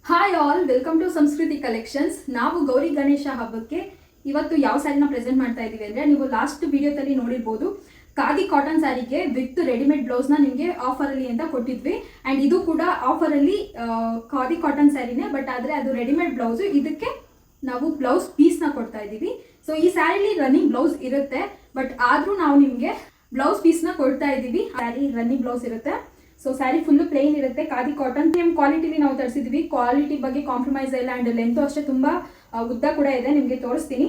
Hi all, welcome to ಸಂಸ್ಕೃತಿ collections. ನಾವು ಗೌರಿ ಗಣೇಶ ಹಬ್ಬಕ್ಕೆ ಇವತ್ತು ಯಾವ ಸ್ಯಾರಿನ ಪ್ರೆಸೆಂಟ್ ಮಾಡ್ತಾ ಇದ್ದೀವಿ ಅಂದರೆ, ನೀವು ಲಾಸ್ಟ್ ವಿಡಿಯೋದಲ್ಲಿ ನೋಡಿರ್ಬೋದು, ಖಾದಿ ಕಾಟನ್ ಸ್ಯಾರಿಗೆ ವಿತ್ ರೆಡಿಮೇಡ್ ಬ್ಲೌಸ್ನ ನಿಮಗೆ ಆಫರಲ್ಲಿ ಅಂತ ಕೊಟ್ಟಿದ್ವಿ. ಆ್ಯಂಡ್ ಇದು ಕೂಡ ಆಫರಲ್ಲಿ ಖಾದಿ ಕಾಟನ್ ಸ್ಯಾರಿನೇ, ಬಟ್ ಆದರೆ ಅದು ರೆಡಿಮೇಡ್ ಬ್ಲೌಸು. ಇದಕ್ಕೆ ನಾವು ಬ್ಲೌಸ್ ಪೀಸ್ನ ಕೊಡ್ತಾ ಇದ್ದೀವಿ. ಸೊ ಈ ಸ್ಯಾರಿಲಿ ರನ್ನಿಂಗ್ ಬ್ಲೌಸ್ ಇರುತ್ತೆ, ಬಟ್ ಆದರೂ ನಾವು ನಿಮಗೆ ಬ್ಲೌಸ್ ಪೀಸ್ನ ಕೊಡ್ತಾ ಇದ್ದೀವಿ. ಸ್ಯಾರಿ ರನ್ನಿಂಗ್ ಬ್ಲೌಸ್ ಇರುತ್ತೆ. ಸೊ ಸ್ಯಾರಿ ಫುಲ್ಲು ಪ್ಲೇನ್ ಇರುತ್ತೆ, ಖಾದಿ ಕಾಟನ್. ಸೇಮ್ ಕ್ವಾಲಿಟಿಲಿ ನಾವು ತರಿಸಿದ್ವಿ, ಕ್ವಾಲಿಟಿ ಬಗ್ಗೆ ಕಾಂಪ್ರಮೈಸ್ ಇಲ್ಲ. ಆ್ಯಂಡ್ ಲೆಂತು ಅಷ್ಟೇ ತುಂಬ ಉದ್ದ ಕೂಡ ಇದೆ, ನಿಮಗೆ ತೋರಿಸ್ತೀನಿ.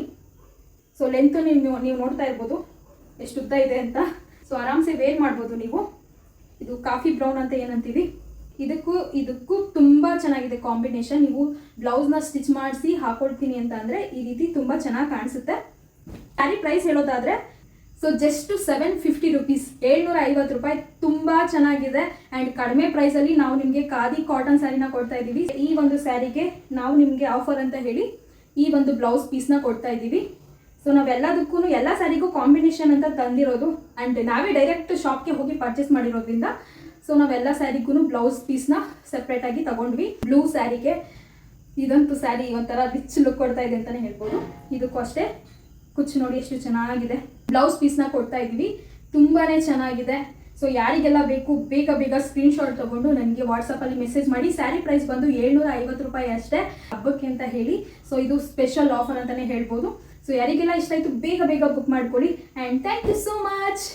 ಸೊ ಲೆಂತು ನೀವು ನೋಡ್ತಾ ಇರ್ಬೋದು ಎಷ್ಟು ಉದ್ದ ಇದೆ ಅಂತ. ಸೊ ಆರಾಮ್ಸೆ ವೇರ್ ಮಾಡ್ಬೋದು ನೀವು. ಇದು ಕಾಫಿ ಬ್ರೌನ್ ಅಂತ ಏನಂತೀವಿ, ಇದಕ್ಕೂ ತುಂಬ ಚೆನ್ನಾಗಿದೆ ಕಾಂಬಿನೇಷನ್. ನೀವು ಬ್ಲೌಸ್ನ ಸ್ಟಿಚ್ ಮಾಡಿಸಿ ಹಾಕೊಳ್ತೀನಿ ಅಂತ ಅಂದರೆ ಈ ರೀತಿ ತುಂಬ ಚೆನ್ನಾಗಿ ಕಾಣಿಸುತ್ತೆ. ಸ್ಯಾರಿ ಪ್ರೈಸ್ ಹೇಳೋದಾದರೆ ಸೊ ಜಸ್ಟ್ 750 ರುಪೀಸ್, 750 ರೂಪಾಯಿ. ತುಂಬ ಚೆನ್ನಾಗಿದೆ ಆ್ಯಂಡ್ ಕಡಿಮೆ ಪ್ರೈಸಲ್ಲಿ ನಾವು ನಿಮಗೆ ಖಾದಿ ಕಾಟನ್ ಸ್ಯಾರಿನ ಕೊಡ್ತಾ ಇದ್ದೀವಿ. ಈ ಒಂದು ಸ್ಯಾರಿಗೆ ನಾವು ನಿಮಗೆ ಆಫರ್ ಅಂತ ಹೇಳಿ ಈ ಒಂದು ಬ್ಲೌಸ್ ಪೀಸ್ನ ಕೊಡ್ತಾ ಇದ್ದೀವಿ. ಸೊ ನಾವೆಲ್ಲದಕ್ಕೂ ಎಲ್ಲ ಸ್ಯಾರಿಗೂ ಕಾಂಬಿನೇಷನ್ ಅಂತ ತಂದಿರೋದು, ಆ್ಯಂಡ್ ನಾವೇ ಡೈರೆಕ್ಟ್ ಶಾಪ್ಗೆ ಹೋಗಿ ಪರ್ಚೇಸ್ ಮಾಡಿರೋದ್ರಿಂದ ಸೊ ನಾವೆಲ್ಲ ಸ್ಯಾರಿಗೂ ಬ್ಲೌಸ್ ಪೀಸ್ನ ಸೆಪ್ರೇಟಾಗಿ ತಗೊಂಡ್ವಿ. ಬ್ಲೂ ಸ್ಯಾರಿಗೆ ಇದಂತೂ ಸ್ಯಾರಿ ಒಂಥರ ರಿಚ್ ಲುಕ್ ಕೊಡ್ತಾ ಇದೆ ಅಂತಲೇ ಹೇಳ್ಬೋದು. ಇದಕ್ಕೂ ಅಷ್ಟೇ ಕುಚ್ಚು ನೋಡಿ ಎಷ್ಟು ಚೆನ್ನಾಗಿದೆ. ಬ್ಲೌಸ್ ಪೀಸ್ನ ಕೊಡ್ತಾ ಇದ್ದೀವಿ, ತುಂಬಾ ಚೆನ್ನಾಗಿದೆ. ಸೊ ಯಾರಿಗೆಲ್ಲ ಬೇಕು ಬೇಗ ಸ್ಕ್ರೀನ್ಶಾಟ್ ತೊಗೊಂಡು ನನಗೆ ವಾಟ್ಸಪ್ಪಲ್ಲಿ ಮೆಸೇಜ್ ಮಾಡಿ. ಸ್ಯಾರಿ ಪ್ರೈಸ್ ಬಂದು 750 ರೂಪಾಯಿ ಅಷ್ಟೇ ಹಬ್ಬಕ್ಕೆ ಅಂತ ಹೇಳಿ. ಸೊ ಇದು ಸ್ಪೆಷಲ್ ಆಫರ್ ಅಂತಲೇ ಹೇಳ್ಬೋದು. ಸೊ ಯಾರಿಗೆಲ್ಲ ಇಷ್ಟ ಆಯಿತು ಬೇಗ ಬುಕ್ ಮಾಡ್ಕೊಳ್ಳಿ. And thank you so much.